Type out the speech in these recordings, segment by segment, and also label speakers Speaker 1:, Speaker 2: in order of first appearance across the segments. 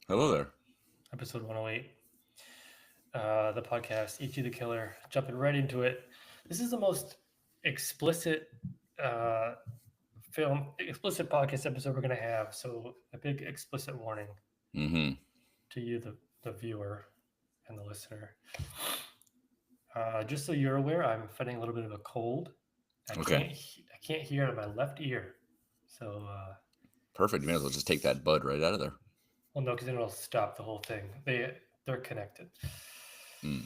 Speaker 1: Hello there.
Speaker 2: Episode 108, the podcast, E.T. the Killer. Jumping right into it. This is the most explicit uh, explicit podcast episode we're going to have. So, a big explicit warning
Speaker 1: Mm-hmm.
Speaker 2: to you, the viewer and the listener. Just so you're aware, I'm fighting a little bit of a cold.
Speaker 1: Okay.
Speaker 2: I can't hear in my left ear. So,
Speaker 1: Perfect. You may as well just take that bud right out of there.
Speaker 2: well, no, because then it'll stop the whole thing. They're connected.
Speaker 1: Mm.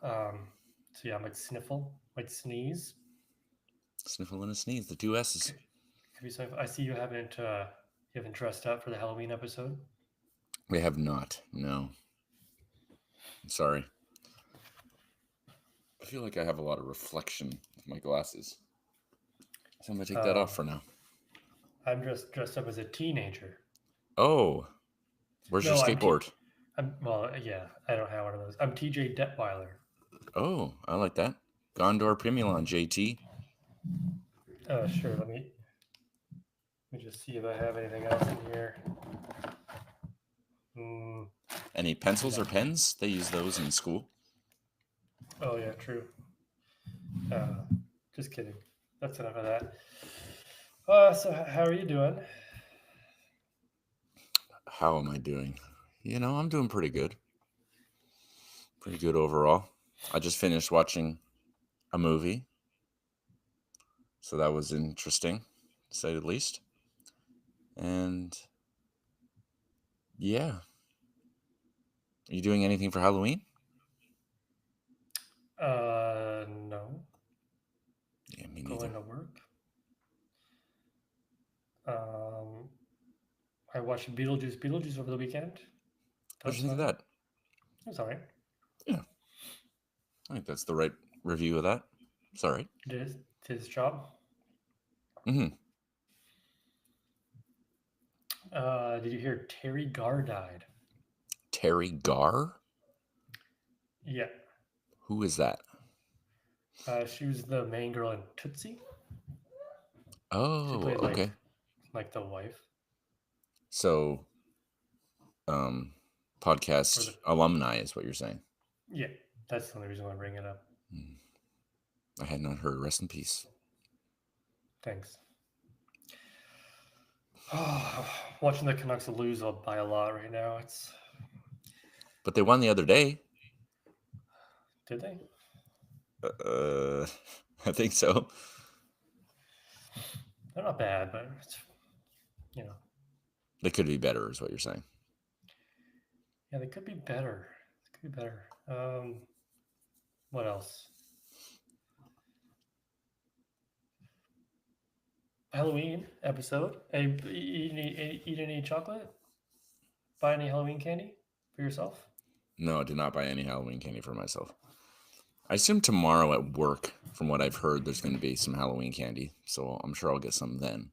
Speaker 2: So yeah, I might sniffle, might sneeze.
Speaker 1: Sniffle and a sneeze. The two S's.
Speaker 2: Could, could be something. I see you haven't dressed up for the Halloween episode.
Speaker 1: We have not. No. I'm sorry. I feel like I have a lot of reflection with my glasses. So I'm going to take that
Speaker 2: Um,
Speaker 1: off for now.
Speaker 2: I'm just dressed up as a teenager.
Speaker 1: Oh, where's your
Speaker 2: No,
Speaker 1: skateboard?
Speaker 2: I'm well, yeah, I don't have one of those. I'm TJ Detweiler.
Speaker 1: Oh, I like that. Gondor Primulon, JT.
Speaker 2: Sure. Let me just see if I have anything else in here. Mm,
Speaker 1: Any pencils
Speaker 2: no.
Speaker 1: or pens? They use those in school.
Speaker 2: Oh yeah, true. Uh, just kidding. That's enough of that. So how are you doing?
Speaker 1: How am I doing? I'm doing pretty good. Pretty good overall. I just finished watching a movie, so that was interesting, to say the least. And yeah, are you doing anything for Halloween?
Speaker 2: No.
Speaker 1: Yeah, me
Speaker 2: Going
Speaker 1: neither.
Speaker 2: to work. Um, I watched Beetlejuice over the weekend. That
Speaker 1: What'd
Speaker 2: was
Speaker 1: you think
Speaker 2: fun.
Speaker 1: of that?
Speaker 2: It was all right.
Speaker 1: Yeah, I think that's the right review of that. It's all right.
Speaker 2: Did his job.
Speaker 1: Mm-hmm.
Speaker 2: Did you hear Terry Garr died?
Speaker 1: Terry Garr?
Speaker 2: Yeah.
Speaker 1: Who is that?
Speaker 2: She was the main girl in Tootsie. She
Speaker 1: Oh,
Speaker 2: played
Speaker 1: okay.
Speaker 2: like the wife
Speaker 1: So, um,
Speaker 2: or the
Speaker 1: podcast alumni is what you're saying.
Speaker 2: yeah. That's the only reason why I bring it up.
Speaker 1: Hmm. I had not heard. Rest in peace.
Speaker 2: Thanks. Watching the Canucks lose by a lot right now. It's
Speaker 1: But they won the other day.
Speaker 2: did they?
Speaker 1: Uh, I think so.
Speaker 2: They're not bad, but it's you know
Speaker 1: They could be better, is what you're saying.
Speaker 2: yeah they could be better. They could be better. What else? Halloween episode. Hey, eat any chocolate? Buy any Halloween candy for yourself?
Speaker 1: No, I did not buy any Halloween candy for myself. I assume tomorrow at work, from what I've heard, there's going to be some Halloween candy, so I'm sure I'll get some then.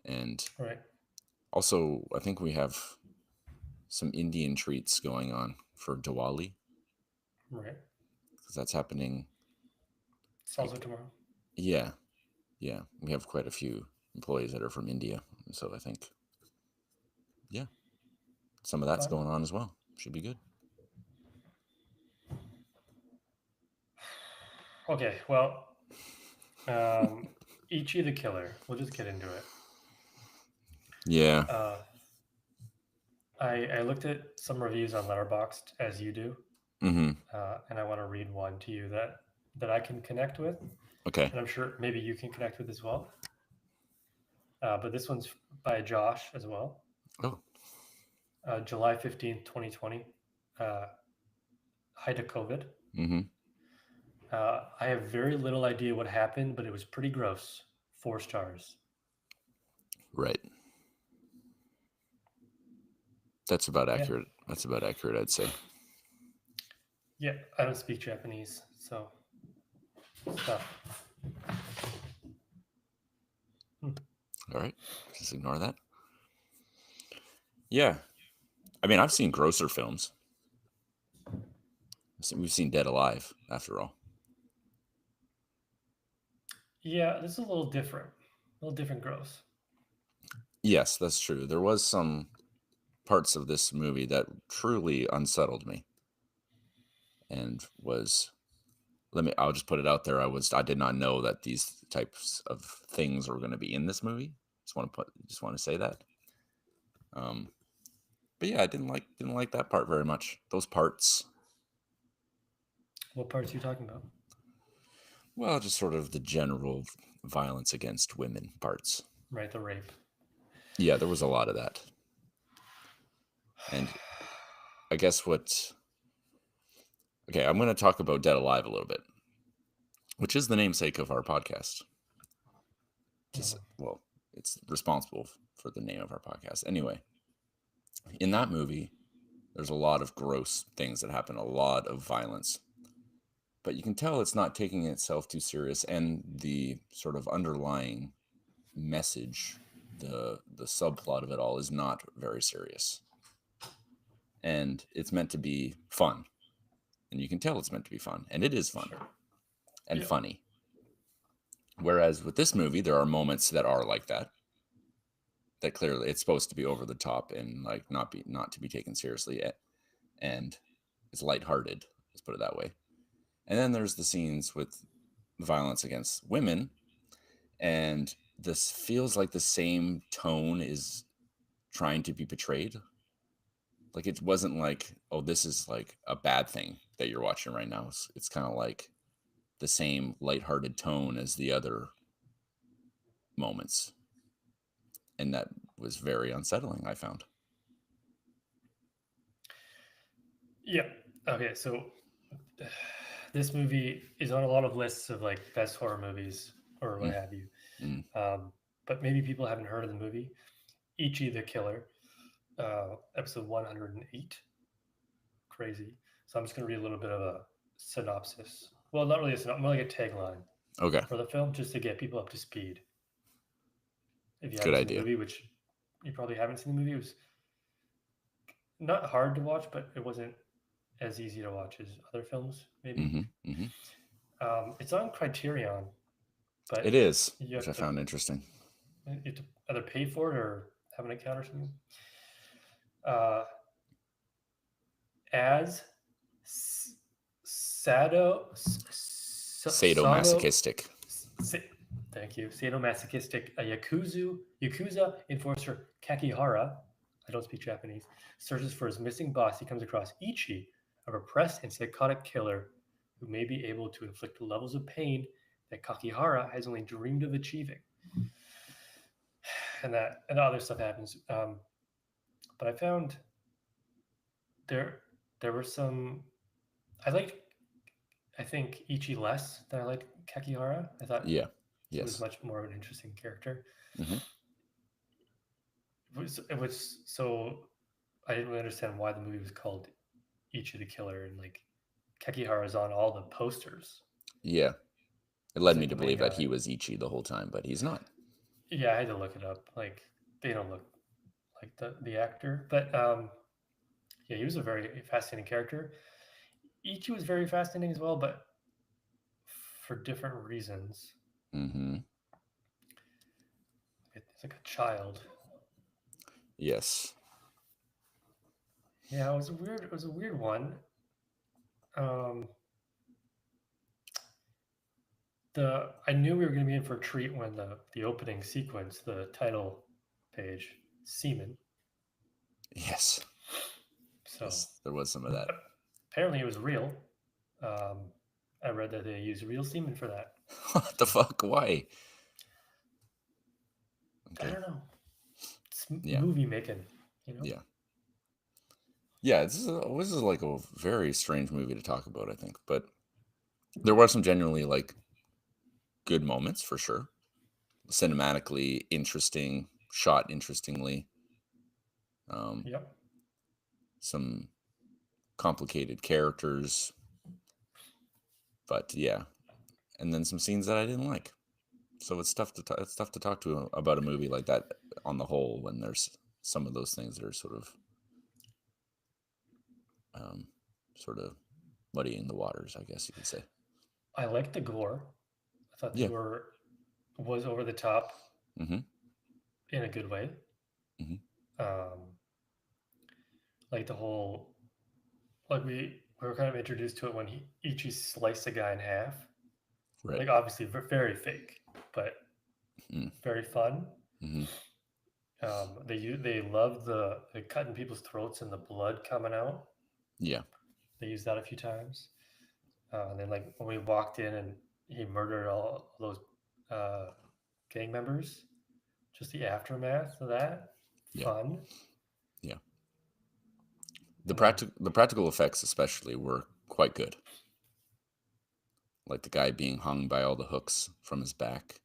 Speaker 1: And
Speaker 2: Right,
Speaker 1: also, I think we have some Indian treats going on for Diwali
Speaker 2: right.
Speaker 1: because that's happening.
Speaker 2: It's also
Speaker 1: Like,
Speaker 2: tomorrow.
Speaker 1: yeah, yeah, we have quite a few employees that are from India, and so I think, yeah, some of that's
Speaker 2: Fun.
Speaker 1: going on as well. Should be good.
Speaker 2: Okay, well, um, Ichi the Killer. We'll just get into it.
Speaker 1: Yeah.
Speaker 2: Uh, I looked at some reviews on Letterboxd as you do,
Speaker 1: Mm-hmm.
Speaker 2: and I want to read one to you that I can connect with,
Speaker 1: Okay.
Speaker 2: and I'm sure maybe you can connect with as well. But this one's by Josh as well.
Speaker 1: Oh.
Speaker 2: July 15th, 2020. Uh, Height of COVID.
Speaker 1: Mm-hmm.
Speaker 2: I have very little idea what happened, but it was pretty gross. 4 stars.
Speaker 1: Right. That's about
Speaker 2: Yeah.
Speaker 1: accurate. That's about accurate, I'd say.
Speaker 2: Yeah. I don't speak Japanese, so it's tough. Hmm.
Speaker 1: All right. Just ignore that. Yeah. I mean, I've seen grosser films. We've seen Dead Alive, after all.
Speaker 2: Yeah, this is a little different. A little different gross.
Speaker 1: Yes, that's true. There was some parts of this movie that truly unsettled me and was I'll just put it out there. I did not know that these types of things were going to be in this movie. Just want to say that. Um, but yeah, I didn't like that part very much. Those parts.
Speaker 2: What parts are you talking about?
Speaker 1: Well, just sort of the general violence against women parts.
Speaker 2: Right, the rape.
Speaker 1: Yeah, there was a lot of that. And I guess okay, I'm going to talk about Dead Alive a little bit, which is the namesake of our podcast. Well, it's responsible for the name of our podcast. Anyway, in that movie, there's a lot of gross things that happen, a lot of violence. But you can tell it's not taking itself too serious, and the sort of underlying message, the subplot of it all is not very serious. And it's meant to be fun. And you can tell it's meant to be fun, and it is fun and funny. Whereas with this movie, there are moments that are like that. That clearly it's supposed to be over the top and like not to be taken seriously, and it's lighthearted. Let's put it that way. And then there's the scenes with violence against women, and this feels like the same tone is trying to be portrayed. Like it wasn't like, oh, this is like a bad thing that you're watching right now. It's kind of like the same lighthearted tone as the other moments. And that was very unsettling, I found.
Speaker 2: Yeah. Okay, so this movie is on a lot of lists of like best horror movies or what have you. But maybe people haven't heard of the movie. Ichi the Killer, episode 108. Crazy. So I'm just going to read a little bit of a synopsis. Well, not really a synopsis, more like a tagline
Speaker 1: Okay.
Speaker 2: for the film, just to get people up to speed. If you
Speaker 1: Good
Speaker 2: haven't seen
Speaker 1: idea.
Speaker 2: the movie, which you probably haven't seen the movie, it was not hard to watch, but it wasn't as easy to watch as other films, maybe. It's on Criterion, but
Speaker 1: It is,
Speaker 2: you
Speaker 1: which I
Speaker 2: have to,
Speaker 1: found interesting.
Speaker 2: you have to either pay for it or have an account or something. As
Speaker 1: Sadomasochistic.
Speaker 2: Thank you. Sadomasochistic Yakuza enforcer Kakihara, I don't speak Japanese, searches for his missing boss. He comes across Ichi, a repressed and psychotic killer who may be able to inflict levels of pain that Kakihara has only dreamed of achieving. And other stuff happens. But I found there were some. I think Ichi less than I liked Kakihara. I thought he was much more of an interesting character. It was so I didn't really understand why the movie was called Ichi the Killer, and like Kakihara is on all the posters.
Speaker 1: Yeah, it led me to believe that he was Ichi the whole time, but he's not.
Speaker 2: Yeah, I had to look it up. Like they don't look like the actor, but yeah, he was a very fascinating character. Ichi was very fascinating as well, but for different reasons. It's like a child.
Speaker 1: Yes.
Speaker 2: Yeah, it was a weird one. I knew we were going to be in for a treat when the opening sequence, the title page, semen.
Speaker 1: Yes.
Speaker 2: So
Speaker 1: yes, there was some of that.
Speaker 2: Apparently, it was real. I read that they use real semen for that.
Speaker 1: What the fuck? Why?
Speaker 2: Okay. I don't know. It's movie making, you know?
Speaker 1: Yeah. Yeah, this is like a very strange movie to talk about, I think. But there were some genuinely like good moments for sure. Cinematically interesting, shot interestingly.
Speaker 2: Yep.
Speaker 1: Some complicated characters. But yeah. And then some scenes that I didn't like. So it's tough to talk to about a movie like that on the whole when there's some of those things that are sort of muddying the waters, I guess you could say.
Speaker 2: I liked the gore. I thought the gore was over the top in a good way.
Speaker 1: Mhm.
Speaker 2: Um, like the whole like we were kind of introduced to it when Ichi sliced a guy in half.
Speaker 1: Right.
Speaker 2: Like obviously very fake, but
Speaker 1: Mm.
Speaker 2: very fun.
Speaker 1: Mhm.
Speaker 2: They love the cutting people's throats and the blood coming out.
Speaker 1: Yeah.
Speaker 2: They used that a few times. And then like when we walked in and he murdered all those uh, gang members, just the aftermath of that,
Speaker 1: Yeah.
Speaker 2: fun.
Speaker 1: Yeah.
Speaker 2: And then
Speaker 1: The practical effects especially were quite good. Like the guy being hung by all the hooks from his back.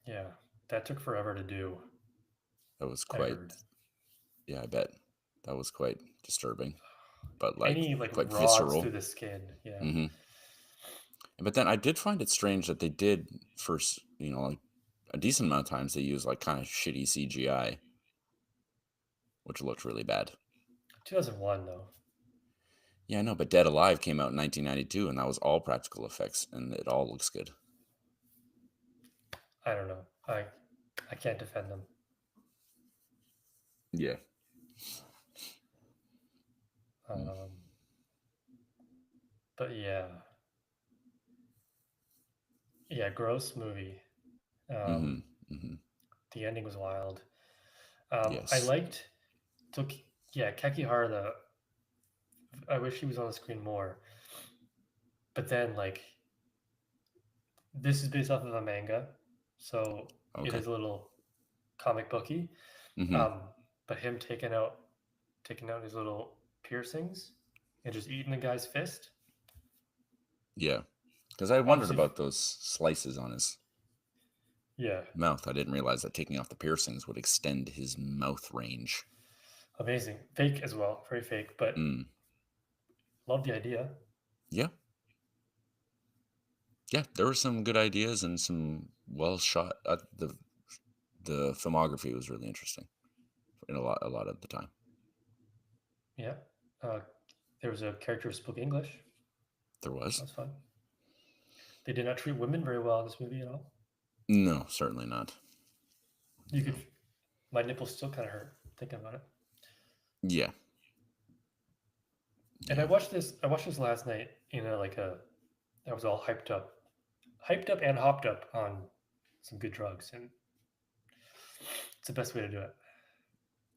Speaker 2: yeah, that took forever to do.
Speaker 1: That was
Speaker 2: I
Speaker 1: quite,
Speaker 2: heard
Speaker 1: yeah, I bet. That was quite disturbing, but like
Speaker 2: any like
Speaker 1: quite
Speaker 2: rods
Speaker 1: visceral.
Speaker 2: through the skin. Yeah,
Speaker 1: Hmm. But then I did find it strange that they did first, like a decent amount of times they use like kind of shitty CGI, which looked really bad.
Speaker 2: 2001 though.
Speaker 1: Yeah, I know, but Dead Alive came out in 1992 and that was all practical effects and it all looks good.
Speaker 2: I don't know. I can't defend them.
Speaker 1: Yeah.
Speaker 2: Um, but yeah, gross movie.
Speaker 1: Mm-hmm.
Speaker 2: Um,
Speaker 1: Mm-hmm.
Speaker 2: the ending was wild. I
Speaker 1: Yes.
Speaker 2: liked so yeah, Kakihara. I wish he was on the screen more. But then like this is based off of a manga, so it
Speaker 1: Okay.
Speaker 2: is a little comic booky.
Speaker 1: Mm-hmm.
Speaker 2: Um, but him taking out his little piercings and just eating the guy's fist.
Speaker 1: Yeah. Because I wondered
Speaker 2: Obviously,
Speaker 1: about those slices on his
Speaker 2: yeah,
Speaker 1: mouth. I didn't realize that taking off the piercings would extend his mouth range.
Speaker 2: amazing. Fake as well, very fake, but
Speaker 1: Mm.
Speaker 2: love the idea.
Speaker 1: Yeah. Yeah. There were some good ideas and some well shot. The filmography was really interesting in a lot of the time.
Speaker 2: Yeah. Uh, there was a character who spoke English.
Speaker 1: There was.
Speaker 2: That's fun. They did not treat women very well in this movie at all.
Speaker 1: No, certainly not.
Speaker 2: You could,
Speaker 1: No.
Speaker 2: my nipples still kind of hurt thinking about it.
Speaker 1: Yeah.
Speaker 2: And I
Speaker 1: Yeah.
Speaker 2: watched this. I watched this last night in I was all hyped up and hopped up on some good drugs, and it's the best way to do it.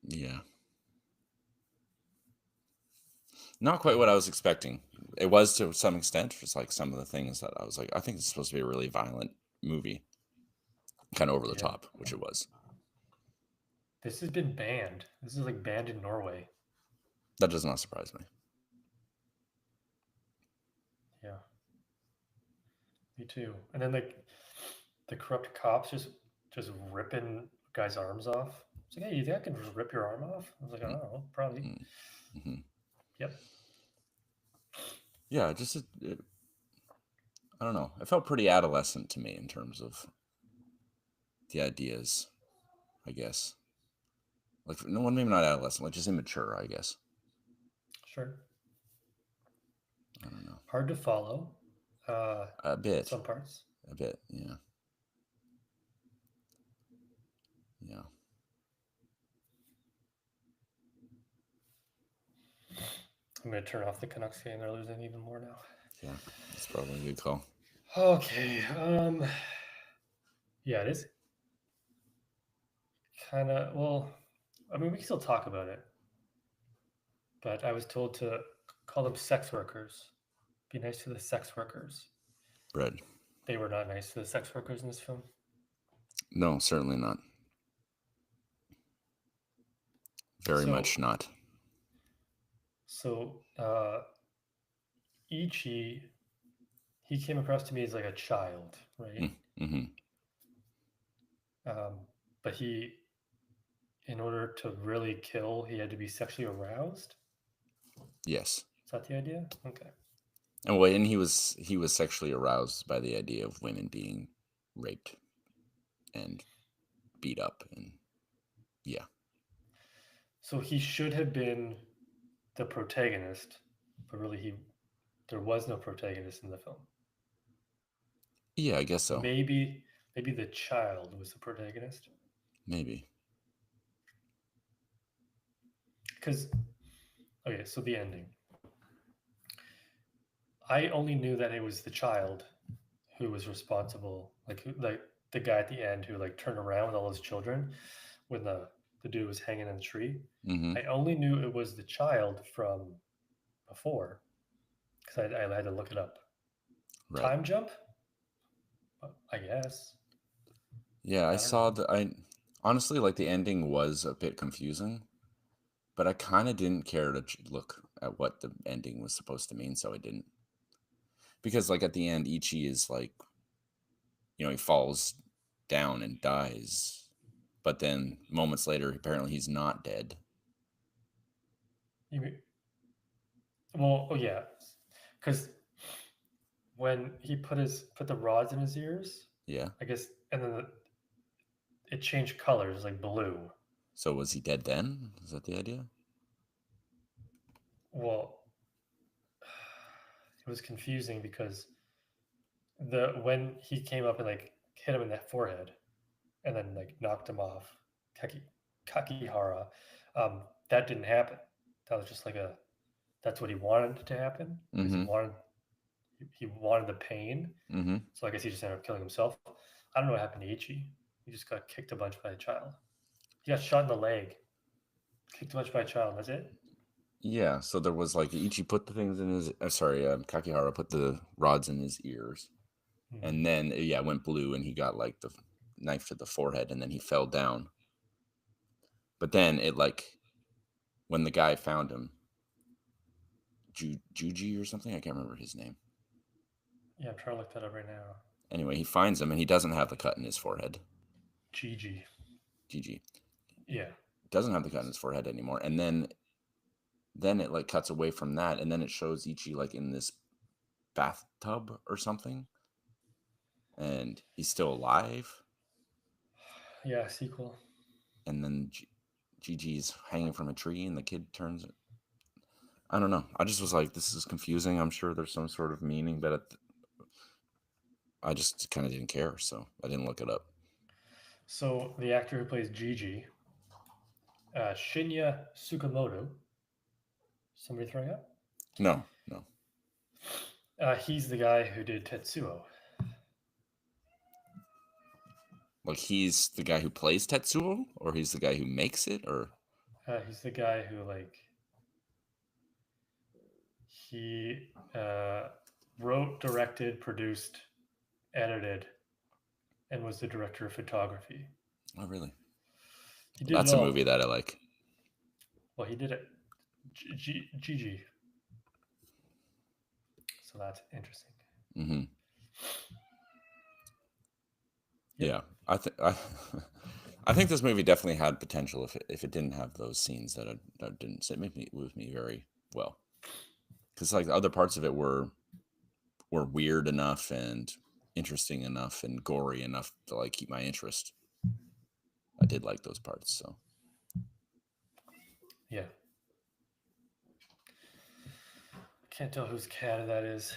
Speaker 1: Yeah. Not quite what I was expecting. It was to some extent, just like some of the things that I was like, I think it's supposed to be a really violent movie, kind of over the
Speaker 2: Yeah.
Speaker 1: top, which it was.
Speaker 2: This has been banned. This is like banned in Norway.
Speaker 1: That does not surprise me.
Speaker 2: Yeah, me too. And then like the corrupt cops just ripping guys' arms off. It's like, hey, you think I can just rip your arm off? I was like, I don't know, probably.
Speaker 1: Mm-hmm.
Speaker 2: Yep.
Speaker 1: Yeah, just I don't know. It felt pretty adolescent to me in terms of the ideas, I guess. Like no one, maybe not adolescent, like just immature, I guess.
Speaker 2: Sure.
Speaker 1: I don't know.
Speaker 2: Hard to follow.
Speaker 1: A bit,
Speaker 2: Some parts.
Speaker 1: a bit. Yeah, yeah,
Speaker 2: I'm gonna turn off the Canucks game. They're losing even more now.
Speaker 1: yeah. That's probably a good call.
Speaker 2: Okay. Yeah, it is kind of well. I mean, we can still talk about it, but I was told to call them sex workers. Be nice to the sex workers.
Speaker 1: Bread.
Speaker 2: They were not nice to the sex workers in this film.
Speaker 1: No, certainly not. Very
Speaker 2: So,
Speaker 1: much not.
Speaker 2: so Ichi, he came across to me as like a child, right?
Speaker 1: Mm-hmm.
Speaker 2: But in order to really kill, he had to be sexually aroused.
Speaker 1: Yes.
Speaker 2: Is that the idea? Okay.
Speaker 1: And he was sexually aroused by the idea of women being raped and beat up, and yeah,
Speaker 2: So he should have been the protagonist, but really there was no protagonist in the film.
Speaker 1: yeah, I guess so.
Speaker 2: Maybe the child was the protagonist.
Speaker 1: Maybe.
Speaker 2: because okay, so the ending. I only knew that it was the child who was responsible, like the guy at the end who like turned around with all his children when the dude was hanging in the tree.
Speaker 1: Mm-hmm.
Speaker 2: I only knew it was the child from before because I had to look it up.
Speaker 1: Right.
Speaker 2: Time jump, I guess.
Speaker 1: Yeah, I
Speaker 2: I don't
Speaker 1: saw
Speaker 2: know.
Speaker 1: the I honestly like the ending was a bit confusing, but I kind of didn't care to look at what the ending was supposed to mean, so I didn't. Because like at the end, Ichi is like, he falls down and dies, but then moments later, apparently he's not dead.
Speaker 2: You well, oh yeah, because when he put the rods in his ears,
Speaker 1: Yeah.
Speaker 2: I guess, and then it changed colors like blue.
Speaker 1: So was he dead then? Is that the idea?
Speaker 2: Well, it was confusing because the when he came up and like hit him in that forehead and then like knocked him off, Kaki, Kakihara, that didn't happen. That was just like a that's what he wanted to happen because
Speaker 1: Mm-hmm.
Speaker 2: he wanted the pain.
Speaker 1: Mm-hmm.
Speaker 2: So I guess he just ended up killing himself. I don't know what happened to Ichi. He just got kicked a bunch by a child. He got shot in the leg, kicked a bunch by a child. That's it.
Speaker 1: Yeah. So there was like Ichi put the things in his. Kakihara put the rods in his ears,
Speaker 2: Hmm.
Speaker 1: and then yeah, it went blue, and he got like the knife to the forehead, and then he fell down. But then it like when the guy found him, Juji or something, I can't remember his name.
Speaker 2: Yeah, I'm trying to look that up right now.
Speaker 1: Anyway, he finds him, and he doesn't have the cut in his forehead.
Speaker 2: Gigi.
Speaker 1: GG
Speaker 2: Yeah.
Speaker 1: doesn't have the cut in his forehead anymore, and then it like cuts away from that, and then it shows Ichi like in this bathtub or something, and he's still alive,
Speaker 2: Yeah, sequel.
Speaker 1: and then Gigi's hanging from a tree, and the kid turns. I don't know. I just was like, this is confusing. I'm sure there's some sort of meaning, but I just kind of didn't care, so I didn't look it up.
Speaker 2: So the actor who plays Gigi, Shinya Tsukamoto. Somebody throwing up?
Speaker 1: No, no.
Speaker 2: He's the guy who did Tetsuo.
Speaker 1: Like he's the guy who plays Tetsuo, or he's the guy who makes it, or
Speaker 2: He's the guy who like he wrote, directed, produced, edited, and was the director of photography.
Speaker 1: oh really?
Speaker 2: He did it
Speaker 1: That's a
Speaker 2: all.
Speaker 1: movie that I like.
Speaker 2: Well, he did it. Gigi. So that's interesting.
Speaker 1: Mm-hmm.
Speaker 2: Yep.
Speaker 1: Yeah, I think this movie definitely had potential if it didn't have those scenes that didn't sit with me very well. Because like the other parts of it were weird enough and interesting enough and gory enough to like keep my interest. I did like those parts. So
Speaker 2: Yeah. Can't tell whose cat that is.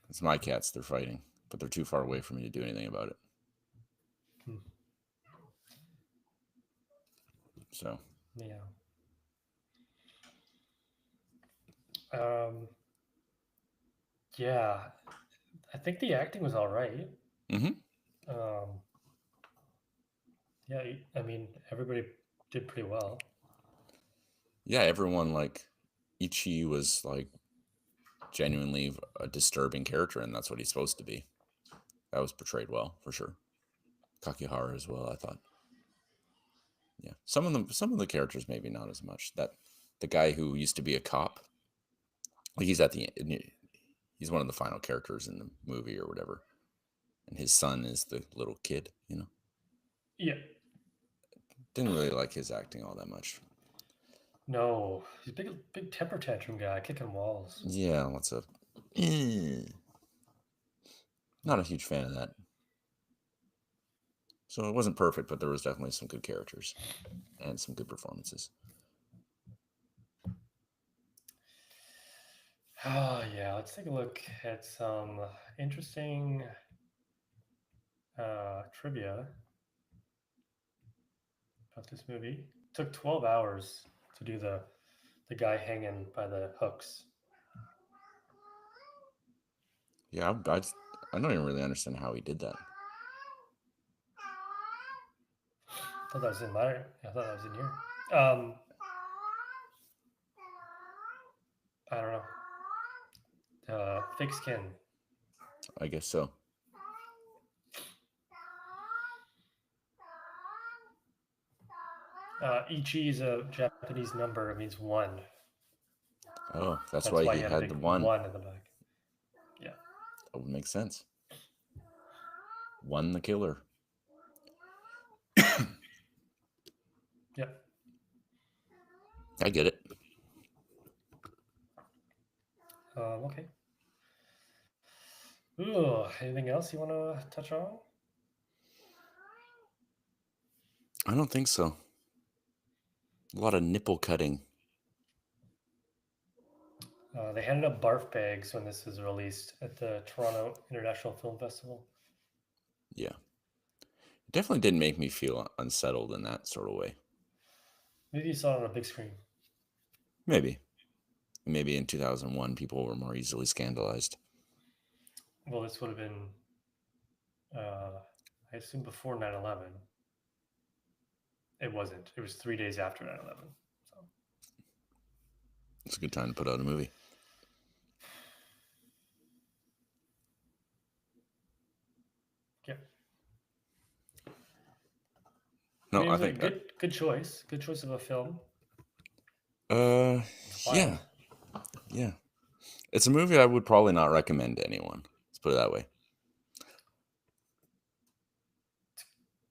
Speaker 1: it's my cats. They're fighting, but they're too far away for me to do anything about it.
Speaker 2: Hmm.
Speaker 1: So
Speaker 2: Yeah. Um, yeah. I think the acting was all right.
Speaker 1: mm-hmm.
Speaker 2: Um, yeah, I mean, everybody did pretty well.
Speaker 1: Yeah, everyone like Ichi was like genuinely a disturbing character, and that's what he's supposed to be. That was portrayed well for sure. Kakihara as well, I thought. Yeah, some of the characters maybe not as much. That the guy who used to be a cop, like he's at the he's one of the final characters in the movie or whatever, and his son is the little kid.
Speaker 2: Yeah.
Speaker 1: Didn't really like his acting all that much.
Speaker 2: No, he's a big temper tantrum guy, kicking walls.
Speaker 1: Yeah, what's up? Not a huge fan of that. So it wasn't perfect, but there was definitely some good characters and some good performances.
Speaker 2: Oh yeah, let's take a look at some interesting trivia about this movie. It took 12 hours to do the guy hanging by the hooks.
Speaker 1: Yeah, I don't even really understand how he did that.
Speaker 2: I thought that was in my. I thought that was in here. I don't know. Fake skin.
Speaker 1: I guess so.
Speaker 2: Ichi is a Japanese number. It means one.
Speaker 1: Oh, that's why he
Speaker 2: a
Speaker 1: had
Speaker 2: big
Speaker 1: the one.
Speaker 2: one in the back. Yeah.
Speaker 1: That would make sense. One the killer.
Speaker 2: Yeah.
Speaker 1: I get it.
Speaker 2: Okay. Ooh, anything else you want to touch on?
Speaker 1: I don't think so. A lot of nipple cutting.
Speaker 2: They handed out barf bags when this was released at the Toronto International Film Festival.
Speaker 1: Yeah. It definitely didn't make me feel unsettled in that sort of way.
Speaker 2: Maybe you saw it on a big screen.
Speaker 1: Maybe. Maybe in 2001, people were more easily scandalized.
Speaker 2: Well, this would have been, I assume, before 9/11. It wasn't. It was 3 days after 9/11. So
Speaker 1: It's a good time to put out a movie.
Speaker 2: yeah.
Speaker 1: No,
Speaker 2: I
Speaker 1: I think
Speaker 2: good choice. Good choice of a film.
Speaker 1: yeah. Yeah. It's a movie I would probably not recommend to anyone. Let's put it that way.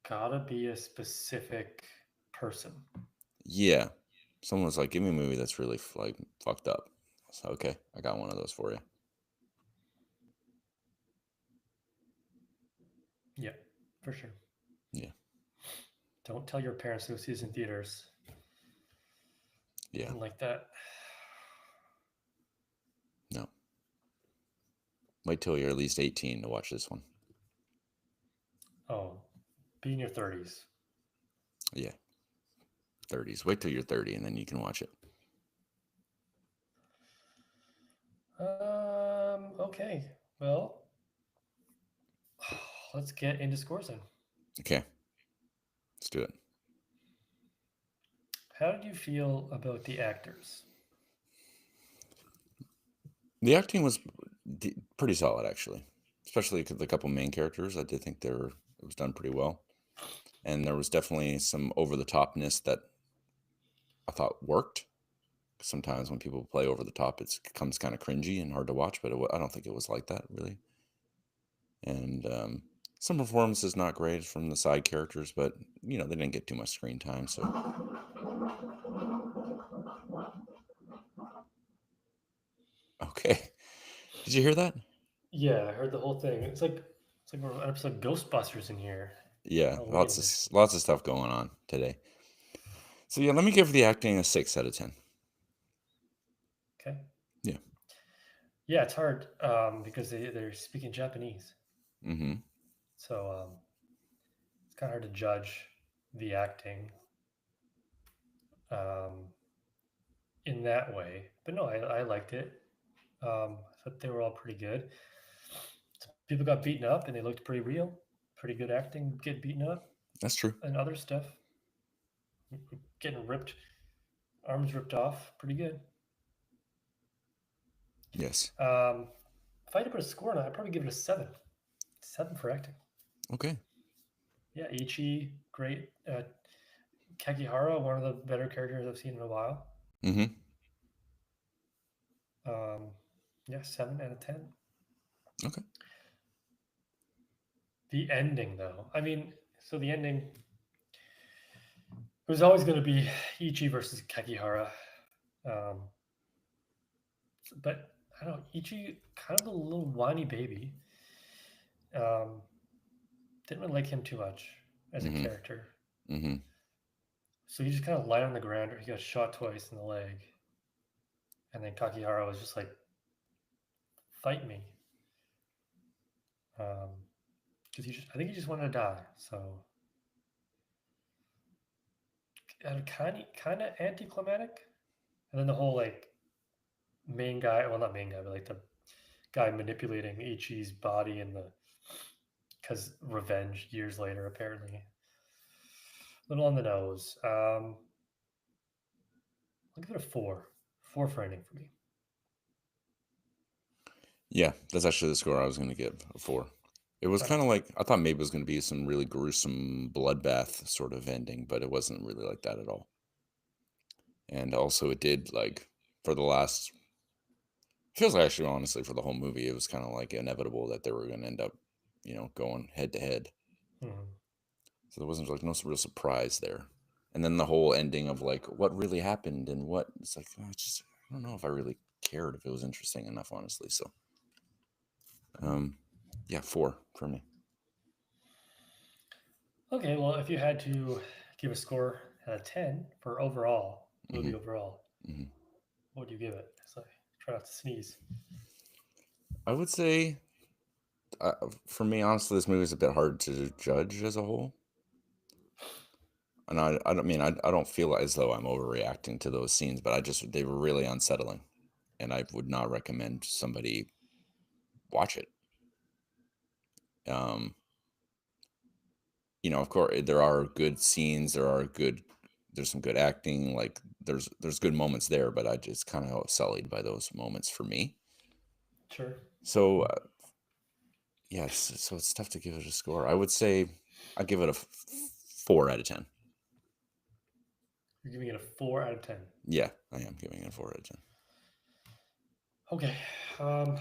Speaker 2: Gotta be a specific person.
Speaker 1: Yeah. Someone was like, give me a movie that's really like fucked up. So, okay, I got one of those for you.
Speaker 2: Yeah, for sure.
Speaker 1: Yeah.
Speaker 2: Don't tell your parents to go see this in theaters.
Speaker 1: Yeah.
Speaker 2: Like that.
Speaker 1: No. Wait till you're at least 18 to watch this one.
Speaker 2: Oh, be in your 30s.
Speaker 1: Yeah. 30s. Wait till you're 30 and then you can watch it.
Speaker 2: Okay. Well, let's get into scores then.
Speaker 1: Okay. Let's do it.
Speaker 2: How did you feel about the actors?
Speaker 1: The acting was pretty solid, actually, especially the couple main characters. I did think it was done pretty well, and there was definitely some over the topness that I thought worked. Sometimes when people play over the top, it becomes kind of cringy and hard to watch, but I don't think it was like that really. And some performances not great from the side characters, but they didn't get too much screen time. So okay, did you hear that?
Speaker 2: Yeah, I heard the whole thing. It's like we're an episode of Ghostbusters in here.
Speaker 1: Yeah,
Speaker 2: Halloween.
Speaker 1: lots of stuff going on today. So yeah, let me give the acting a 6 out of 10.
Speaker 2: Okay.
Speaker 1: Yeah.
Speaker 2: Yeah, it's hard because they're speaking Japanese.
Speaker 1: Mm-hmm.
Speaker 2: So it's kind of hard to judge the acting in that way. But no, I liked it. I thought they were all pretty good. People got beaten up and they looked pretty real. Pretty good acting, get beaten up.
Speaker 1: That's true.
Speaker 2: And other stuff. Getting ripped, arms ripped off. Pretty good.
Speaker 1: Yes.
Speaker 2: If I had to put a score on it, I'd probably give it a 7. 7 for acting.
Speaker 1: Okay.
Speaker 2: Yeah, Ichi, great. Kakihara, one of the better characters I've seen in a while.
Speaker 1: Mm-hmm.
Speaker 2: Yeah, 7 out of 10.
Speaker 1: Okay.
Speaker 2: The ending, though. I mean, so the ending, it was always going to be Ichi versus Kakihara. But I don't know, Ichi, kind of a little whiny baby. Didn't really like him too much as a character.
Speaker 1: Mm-hmm.
Speaker 2: So he just kind of lied on the ground, or he got shot twice in the leg. And then Kakihara was just like, fight me. Because I think he just wanted to die. So kind of anticlimactic, and then the whole like main guy, well not main guy, but like the guy manipulating Ichi's body and the because revenge years later apparently. A little on the nose. I'll give it a 4. 4 for ending for me.
Speaker 1: Yeah, that's actually the score I was going to give, a 4. It was
Speaker 2: Nice.
Speaker 1: kind of like, I thought maybe it was going to be some really gruesome bloodbath sort of ending, but it wasn't really like that at all. And also, it did, like, for the last, feels like actually, honestly, for the whole movie, it was kind of like inevitable that they were going to end up, going head to head.
Speaker 2: Mhm.
Speaker 1: So there wasn't like no real surprise there. And then the whole ending of like what really happened and what it's like, I don't know if I really cared if it was interesting enough, honestly. So, yeah, 4 for me.
Speaker 2: Okay, well, if you had to give a score out of 10 for overall, movie
Speaker 1: hmm
Speaker 2: overall,
Speaker 1: hmm
Speaker 2: what would you give it? So try not to sneeze.
Speaker 1: I would say, for me, honestly, this movie is a bit hard to judge as a whole. And I don't mean, I don't feel as though I'm overreacting to those scenes, but they were really unsettling. And I would not recommend somebody watch it. Um, of course, there are good scenes. There's some good acting. Like there's good moments there, but I just kind of sullied by those moments for me.
Speaker 2: Sure.
Speaker 1: So yeah, so it's tough to give it a score. I would say I give it a 4 out of 10.
Speaker 2: You're giving it a 4 out of 10.
Speaker 1: Yeah, I am giving it a 4 out of 10.
Speaker 2: Okay.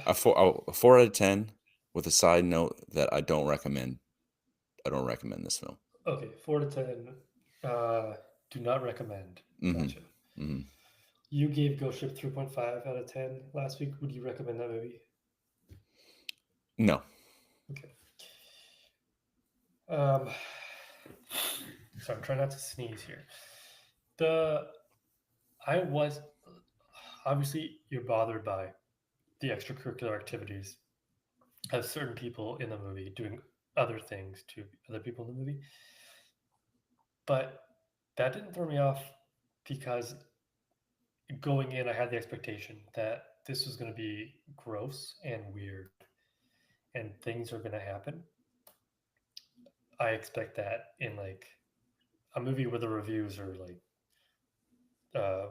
Speaker 1: A 4 out of 10 with a side note that I don't recommend. I don't recommend this film.
Speaker 2: Okay, 4 to 10. Do not recommend.
Speaker 1: hmm
Speaker 2: Gotcha.
Speaker 1: hmm
Speaker 2: You gave Ghost Ship 3.5 out of 10 last week. Would you recommend that movie?
Speaker 1: No.
Speaker 2: Okay. So I'm trying not to sneeze here. I was obviously you're bothered by the extracurricular activities of certain people in the movie doing other things to other people in the movie, but that didn't throw me off because going in, I had the expectation that this was going to be gross and weird, and things are going to happen. I expect that in like a movie where the reviews are like uh,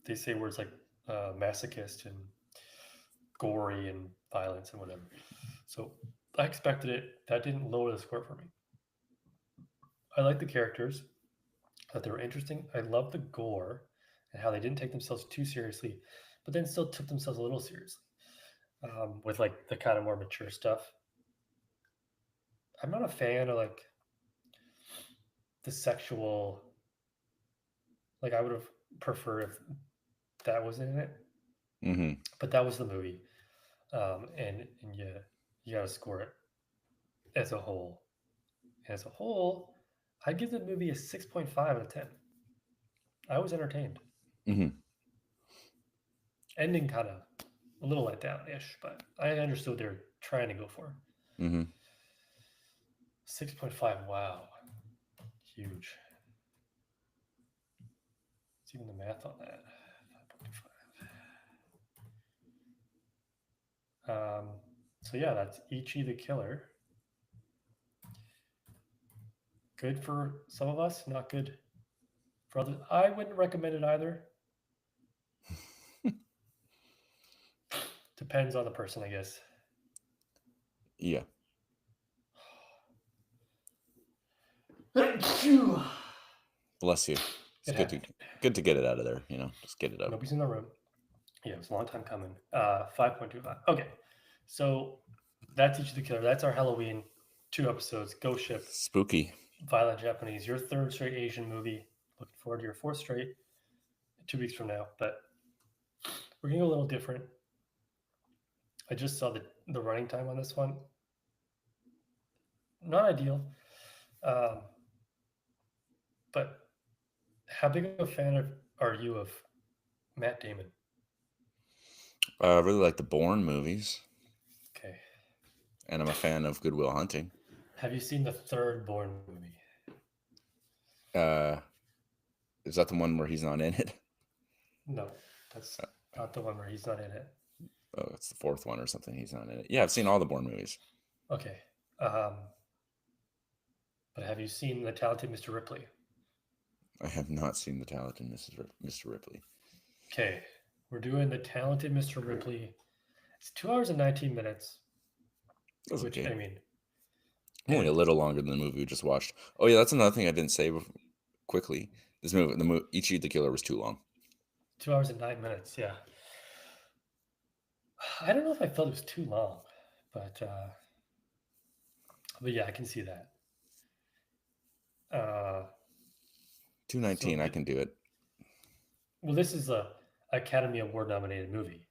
Speaker 2: they say words like masochist and gory and violence and whatever. So I expected it. That didn't lower the score for me. I like the characters. I thought they were interesting. I love the gore and how they didn't take themselves too seriously, but then still took themselves a little seriously with like the kind of more mature stuff. I'm not a fan of like the sexual. Like I would have preferred if that was in it,
Speaker 1: hmm
Speaker 2: but that was the movie, and you got to score it as a whole. As a whole, I'd give the movie a 6.5 out of 10. I was entertained.
Speaker 1: hmm
Speaker 2: Ending kind of a little let down ish, but I understood they're trying to go for.
Speaker 1: hmm
Speaker 2: 6.5, wow. Huge. It's even the math on that. 5.25. So yeah, that's Ichi the Killer. Good for some of us, not good for others. I wouldn't recommend it either. Depends on the person, I guess.
Speaker 1: Yeah. Bless you. It's
Speaker 2: It happened.
Speaker 1: good to get it out of there, just get it out.
Speaker 2: Nobody's in the room. Yeah, it was a long time coming. 5.25. Okay. So that's Ichi the Killer. That's our Halloween 2 episodes. Ghost Ship,
Speaker 1: Spooky.
Speaker 2: Violent Japanese. Your third straight Asian movie. Looking forward to your fourth straight 2 weeks from now. But we're going to go a little different. I just saw the running time on this one. Not ideal. But how big of a fan are you of Matt Damon?
Speaker 1: I really like the Bourne movies,
Speaker 2: Okay.
Speaker 1: and I'm a fan of Good Will Hunting.
Speaker 2: Have you seen the third Bourne movie?
Speaker 1: Is that the one where he's not in it?
Speaker 2: No, that's not the one where he's not in it.
Speaker 1: Oh, it's the fourth one or something. He's not in it. Yeah, I've seen all the Bourne movies.
Speaker 2: Okay. But have you seen The Talented Mr. Ripley?
Speaker 1: I have not seen The Talented Mr. Ripley.
Speaker 2: Okay, we're doing The Talented Mr. Ripley. It's 2 hours and 19 minutes.
Speaker 1: That's
Speaker 2: Which,
Speaker 1: okay.
Speaker 2: I mean,
Speaker 1: Only a little longer than the movie we just watched. Oh yeah, that's another thing I didn't say quickly. This movie, Ichi the Killer, was too long.
Speaker 2: 2 hours and 9 minutes. Yeah. I don't know if I felt it was too long, but yeah, I can see that.
Speaker 1: 219, I can do it.
Speaker 2: Well, this is a Academy Award nominated movie.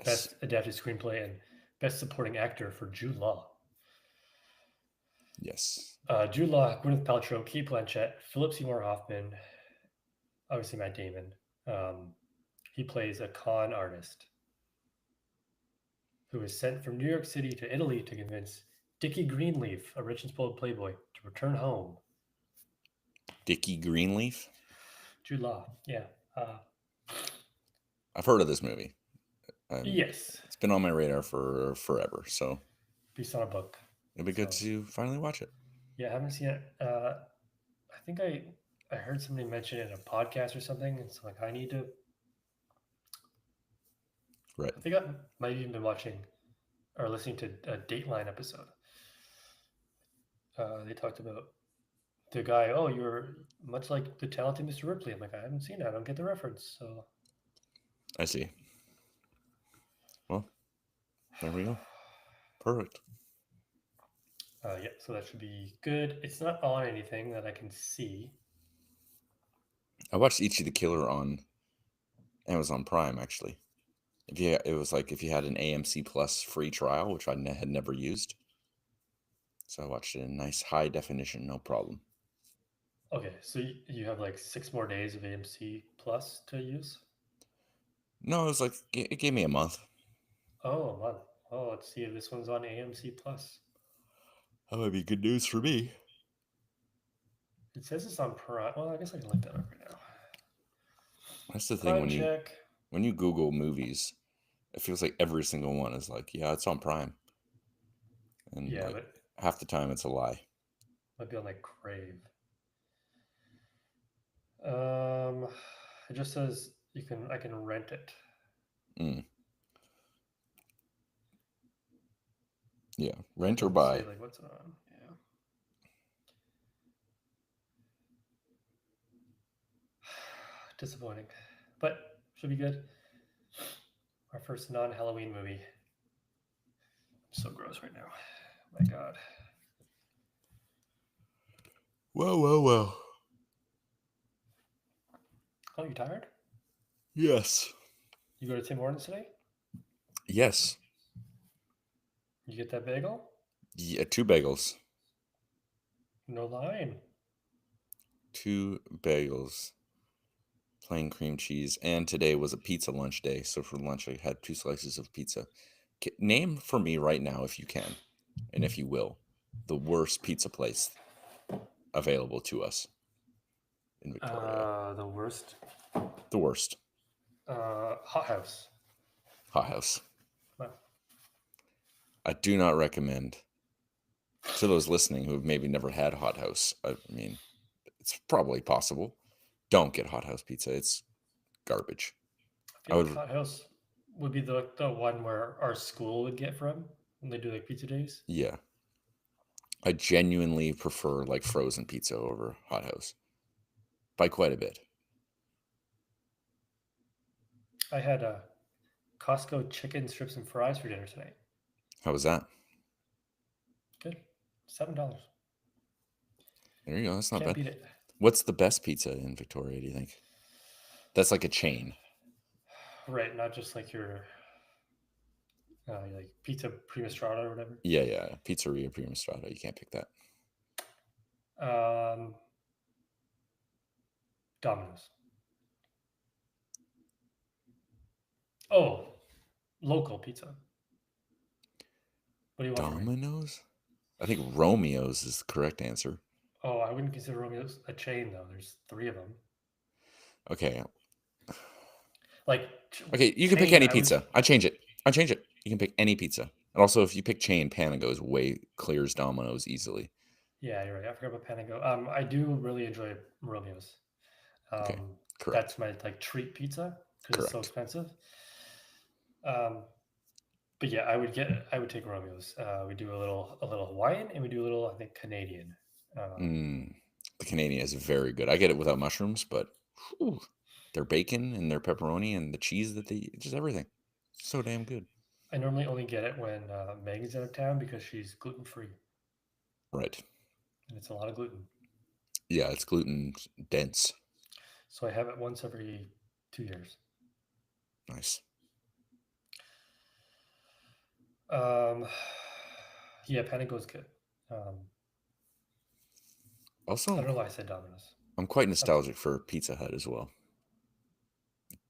Speaker 2: Best adapted screenplay and best supporting actor for Jude Law.
Speaker 1: Yes.
Speaker 2: Jude Law, Gwyneth Paltrow, Kate Blanchett, Philip Seymour Hoffman, obviously Matt Damon. He plays a con artist who is sent from New York City to Italy to convince Dickie Greenleaf, a rich and spoiled playboy, to return home.
Speaker 1: Dickie Greenleaf?
Speaker 2: Jude Law, yeah.
Speaker 1: I've heard of this movie.
Speaker 2: Yes.
Speaker 1: It's been on my radar for forever, so.
Speaker 2: Based on a book.
Speaker 1: It'd be good to finally watch it.
Speaker 2: Yeah, I haven't seen it. I think I heard somebody mention it in a podcast or something. It's like, I need to.
Speaker 1: Right.
Speaker 2: I think I might have even been watching or listening to a Dateline episode. They talked about the guy, oh, you're much like The Talented Mr. Ripley. I'm like, I haven't seen that. I don't get the reference. So
Speaker 1: I see. Well, there we go. Perfect.
Speaker 2: Yeah, so that should be good. It's not on anything that I can see.
Speaker 1: I watched Ichi the Killer on Amazon Prime, actually. It was like if you had an AMC Plus free trial, which I had never used. So I watched it in nice high definition, no problem.
Speaker 2: Okay, so you have like 6 more days of AMC Plus to use?
Speaker 1: No, it was like, it gave me a month.
Speaker 2: Oh, a month. Oh, let's see if this one's on AMC Plus.
Speaker 1: That might be good news for me.
Speaker 2: It says it's on Prime. Well, I guess I can look that up right now.
Speaker 1: That's the thing, when you Google movies, it feels like every single one is like, yeah, it's on Prime. And
Speaker 2: yeah,
Speaker 1: like,
Speaker 2: but
Speaker 1: half the time it's a lie.
Speaker 2: Might be on like Crave. It just says I can rent it.
Speaker 1: Yeah, rent or buy.
Speaker 2: Say, like, what's it on? Yeah. Disappointing, but should be good. Our first non-Halloween movie. I'm so gross right now. My God.
Speaker 1: Whoa.
Speaker 2: Oh, you tired?
Speaker 1: Yes.
Speaker 2: You go to Tim Hortons today?
Speaker 1: Yes.
Speaker 2: You get that bagel?
Speaker 1: Yeah, 2 bagels.
Speaker 2: No line.
Speaker 1: 2 bagels. Plain cream cheese. And today was a pizza lunch day. So for lunch, I had 2 slices of pizza. Name for me right now, if you can, and if you will, the worst pizza place available to us in Victoria.
Speaker 2: The worst?
Speaker 1: The worst.
Speaker 2: Hot House.
Speaker 1: Hot House.
Speaker 2: Wow.
Speaker 1: I do not recommend, to those listening who have maybe never had Hot House, I mean, it's probably possible. Don't get Hot House pizza. It's garbage.
Speaker 2: I feel like Hot House would be the one where our school would get from when they do like pizza days.
Speaker 1: Yeah. I genuinely prefer like frozen pizza over Hot House by quite a bit.
Speaker 2: I had a Costco chicken strips and fries for dinner tonight.
Speaker 1: How was that?
Speaker 2: Good. $7.
Speaker 1: There you go. That's not
Speaker 2: Can't
Speaker 1: bad.
Speaker 2: beat it.
Speaker 1: What's the best pizza in Victoria, do you think? That's like a chain.
Speaker 2: Right, not just like your like Pizza Prima Strada or whatever.
Speaker 1: Yeah. Pizzeria Prima Strada. You can't pick that.
Speaker 2: Domino's. Oh, local pizza. What do you want?
Speaker 1: Domino's? I think Romeo's is the correct answer.
Speaker 2: Oh, I wouldn't consider Romeo's a chain though. There's 3 of them.
Speaker 1: Okay.
Speaker 2: Like
Speaker 1: Okay, you can pick
Speaker 2: chain,
Speaker 1: any
Speaker 2: I would.
Speaker 1: pizza. I change it. I change it. You can pick any pizza. And also, if you pick chain, Panago's way clears Domino's easily.
Speaker 2: Yeah, you're right. I forgot about Panago. I do really enjoy Romeo's.
Speaker 1: Okay,
Speaker 2: That's
Speaker 1: correct.
Speaker 2: my like treat pizza because it's so
Speaker 1: Correct.
Speaker 2: expensive. Um, but yeah, I would take Romeo's. We do a little Hawaiian and we do a little I think Canadian.
Speaker 1: The Canadian is very good. I get it without mushrooms, but whew, their bacon and their pepperoni and the cheese that they just everything. So damn good.
Speaker 2: I normally only get it when Megan's out of town because she's gluten free
Speaker 1: Right.
Speaker 2: and it's a lot of gluten.
Speaker 1: Yeah, it's gluten dense.
Speaker 2: So I have it once every 2 years.
Speaker 1: Nice.
Speaker 2: Um, yeah, Panago's good. I
Speaker 1: Also,
Speaker 2: don't know why I said Domino's.
Speaker 1: I'm quite nostalgic for Pizza Hut as well.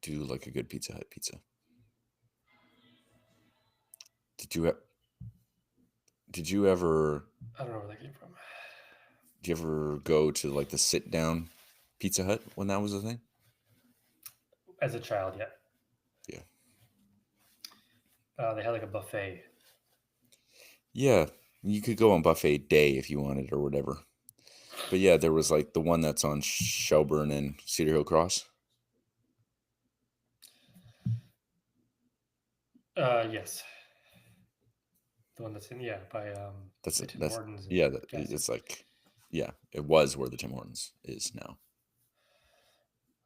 Speaker 1: Do like a good Pizza Hut pizza. Did you ever
Speaker 2: I don't know where that came from.
Speaker 1: do you ever go to like the sit down Pizza Hut when that was a thing?
Speaker 2: As a child, yeah.
Speaker 1: Yeah.
Speaker 2: They had like a buffet.
Speaker 1: Yeah, you could go on buffet day if you wanted or whatever. But yeah, there was like the one that's on Shelburne and Cedar Hill Cross.
Speaker 2: Yes, the one that's in by
Speaker 1: That's
Speaker 2: the Tim
Speaker 1: that's
Speaker 2: Hortons and
Speaker 1: yeah,
Speaker 2: gas
Speaker 1: it's
Speaker 2: station.
Speaker 1: like yeah, it was where the Tim Hortons is now.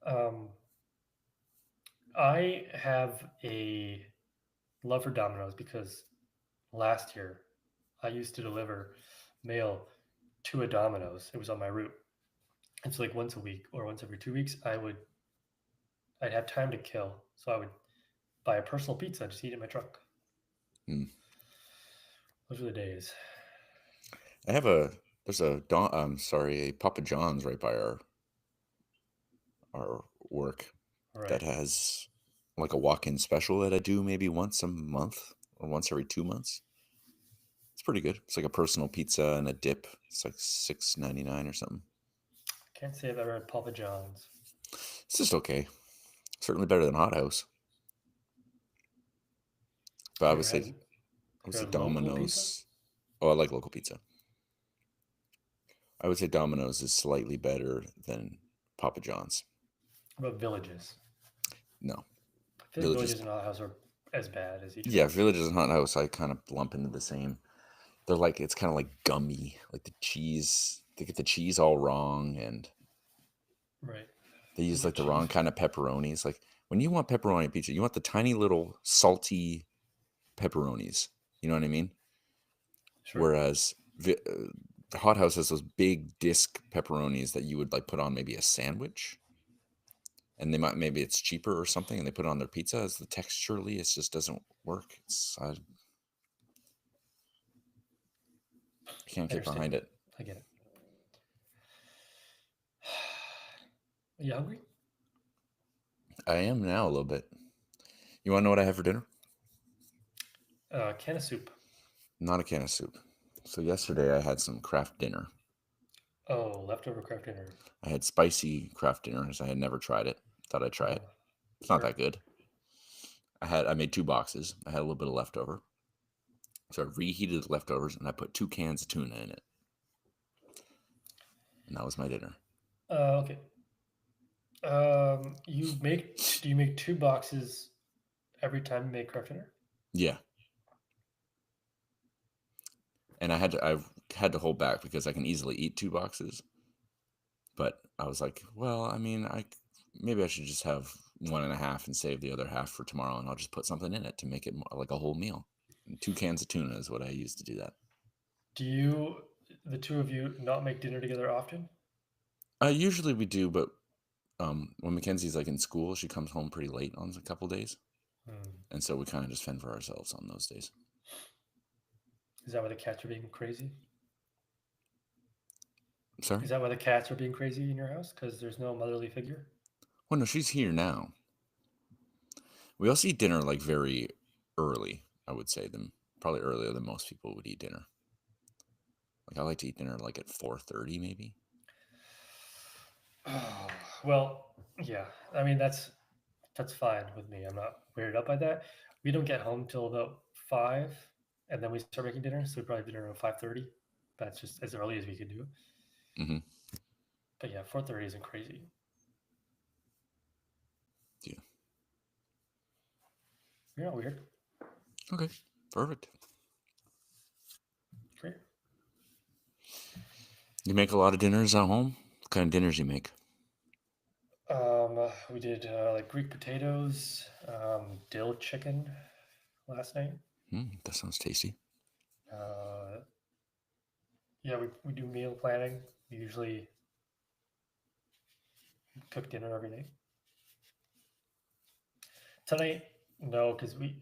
Speaker 2: Um, I have a love for Domino's because last year I used to deliver mail to a Domino's. It was on my route, and so like once a week or once every 2 weeks, I'd have time to kill, so I would buy a personal pizza and just eat it in my truck.
Speaker 1: Mm.
Speaker 2: Those were the days.
Speaker 1: I have there's a a Papa John's right by our work that
Speaker 2: Right.
Speaker 1: has like a walk-in special that I do maybe once a month or once every 2 months. It's pretty good. It's like a personal pizza and a dip. It's like $6.99 or something.
Speaker 2: Can't say I've ever had Papa John's.
Speaker 1: It's just okay. Certainly better than Hot House. But
Speaker 2: Have
Speaker 1: I
Speaker 2: you
Speaker 1: would
Speaker 2: ever
Speaker 1: say
Speaker 2: had local pizza?
Speaker 1: Domino's. Oh, I like local pizza. I would say Domino's is slightly better than Papa John's.
Speaker 2: What about Villages?
Speaker 1: No,
Speaker 2: I feel like
Speaker 1: Villages.
Speaker 2: Villages and Hot House are as bad as each
Speaker 1: Yeah,
Speaker 2: other.
Speaker 1: Villages and Hot House I kind of lump into the same. They're like it's kind of like gummy, like the cheese. They get the cheese all wrong, and
Speaker 2: Right.
Speaker 1: they use
Speaker 2: The
Speaker 1: like the wrong
Speaker 2: cheese.
Speaker 1: kind of pepperonis. Like when you want pepperoni pizza, you want the tiny little salty pepperonis. You know what I mean?
Speaker 2: Sure.
Speaker 1: Whereas Hot House has those big disc pepperonis that you would like put on maybe a sandwich, and they might maybe it's cheaper or something, and they put it on their pizza. As the texturally, it just doesn't work. I can't
Speaker 2: I
Speaker 1: get
Speaker 2: understand.
Speaker 1: behind it.
Speaker 2: I get it. Are you hungry?
Speaker 1: I am now a little bit. You want to know what I had for dinner?
Speaker 2: Can of soup.
Speaker 1: Not a can of soup. So yesterday I had some craft dinner.
Speaker 2: Oh, leftover craft dinner.
Speaker 1: I had spicy craft dinner as I had never tried it. Thought I'd try it. It's not
Speaker 2: Sure.
Speaker 1: that good. I made 2 boxes. I had a little bit of leftover. So I reheated the leftovers and I put 2 cans of tuna in it. And that was my dinner.
Speaker 2: Okay. Do you make 2 boxes every time you make craft dinner?
Speaker 1: Yeah. And I had to hold back because I can easily eat 2 boxes. But I was like, well, I mean, maybe I should just have 1.5 and save the other half for tomorrow, and I'll just put something in it to make it like a whole meal. And 2 cans of tuna is what I use to do that.
Speaker 2: Do the two of you, not make dinner together often?
Speaker 1: Usually we do, but when Mackenzie's like in school, she comes home pretty late on a couple days,
Speaker 2: Hmm.
Speaker 1: and so we kind of just fend for ourselves on those days.
Speaker 2: Is that why the cats are being crazy?
Speaker 1: Sorry?
Speaker 2: Is that why the cats are being crazy in your house? Because there's no motherly figure?
Speaker 1: Well, no, she's here now. We also eat dinner like very early. I would say probably earlier than most people would eat dinner. Like I like to eat dinner like at 4:30 maybe.
Speaker 2: Oh, well, yeah. I mean, that's fine with me. I'm not weirded out by that. We don't get home till about 5, and then we start making dinner. So we probably have dinner around 5:30. That's just as early as we could do.
Speaker 1: Mm-hmm.
Speaker 2: But yeah, 4:30 isn't crazy.
Speaker 1: Yeah.
Speaker 2: You're not weird.
Speaker 1: Okay. Perfect.
Speaker 2: Great.
Speaker 1: You make a lot of dinners at home? What kind of dinners you make?
Speaker 2: We did like Greek potatoes, dill chicken last night.
Speaker 1: That sounds tasty.
Speaker 2: Uh, yeah, we do meal planning. We usually cook dinner every night. Tonight, no, because we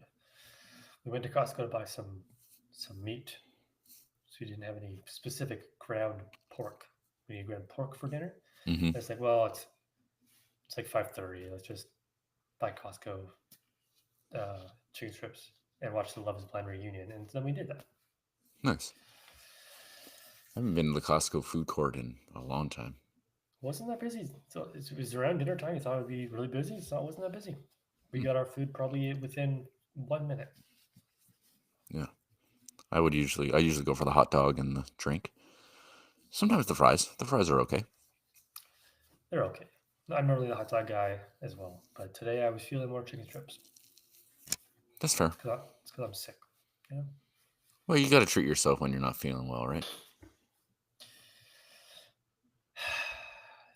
Speaker 2: went to Costco to buy some meat, so we didn't have any specific ground pork. We need ground pork for dinner.
Speaker 1: Mm-hmm.
Speaker 2: And it's like, well, it's like 5:30. Let's just buy Costco chicken strips and watch the Love Is Blind reunion, and then we did that.
Speaker 1: Nice. I haven't been to the Costco food court in a long time.
Speaker 2: Wasn't that busy? So it was around dinner time. You thought it would be really busy. So it wasn't that busy. We got our food probably within 1 minute.
Speaker 1: Yeah. I usually go for the hot dog and the drink. Sometimes the fries. The fries are okay.
Speaker 2: They're okay. I'm normally the hot dog guy as well, but today I was feeling more chicken strips.
Speaker 1: That's fair.
Speaker 2: It's because I'm sick. Yeah.
Speaker 1: Well, you got to treat yourself when you're not feeling well, right?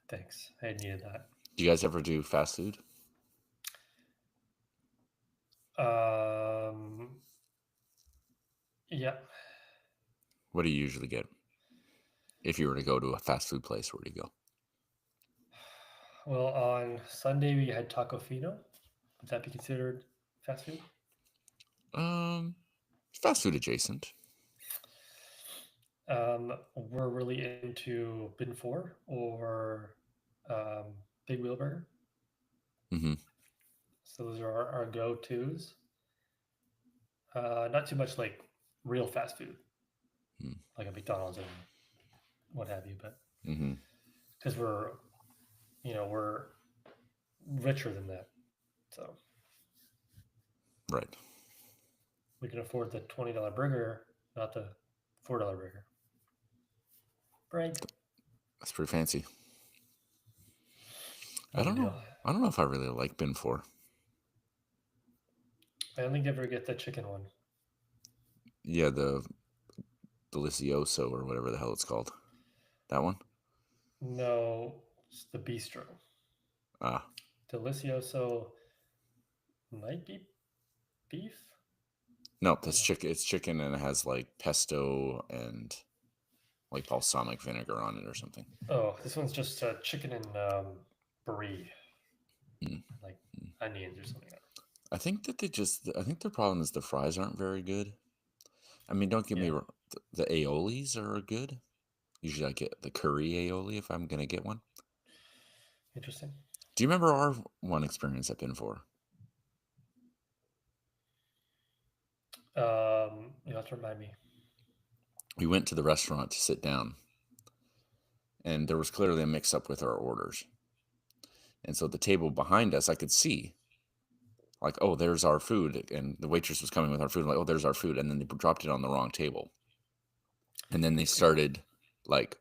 Speaker 2: Thanks. I needed that.
Speaker 1: Do you guys ever do fast food?
Speaker 2: Yeah.
Speaker 1: What do you usually get? If you were to go to a fast food place, where do you go?
Speaker 2: Well, on Sunday we had Tacofino. Would that be considered fast food?
Speaker 1: Fast food adjacent.
Speaker 2: We're really into Bin 4 or Big Wheel Burger.
Speaker 1: Mm-hmm.
Speaker 2: So those are our go-tos. Not too much like real fast food, like a McDonald's and what have you, but because we're richer than that, so
Speaker 1: right.
Speaker 2: We can afford the $20 burger, not the $4 burger. Right.
Speaker 1: That's pretty fancy.
Speaker 2: No
Speaker 1: I don't
Speaker 2: big
Speaker 1: know.
Speaker 2: deal.
Speaker 1: I don't know if I really like Bin 4.
Speaker 2: I only ever get the chicken one.
Speaker 1: Yeah, the Delicioso or whatever the hell it's called. That one?
Speaker 2: No, it's the bistro.
Speaker 1: Ah.
Speaker 2: Delicioso might be beef.
Speaker 1: Nope, that's chicken. It's chicken and it has like pesto and like balsamic vinegar on it or something.
Speaker 2: Oh, this one's just chicken and brie, like onions or something.
Speaker 1: I think their problem is the fries aren't very good. I mean, don't get me wrong, the aiolis are good. Usually I get the curry aioli if I'm going to get one.
Speaker 2: Interesting.
Speaker 1: Do you remember our one experience at Bin 4?
Speaker 2: You have to remind me.
Speaker 1: We went to the restaurant to sit down, and there was clearly a mix-up with our orders. And so the table behind us, I could see, like, oh, there's our food. And the waitress was coming with our food. Like, oh, there's our food. And then they dropped it on the wrong table. And then they started, like,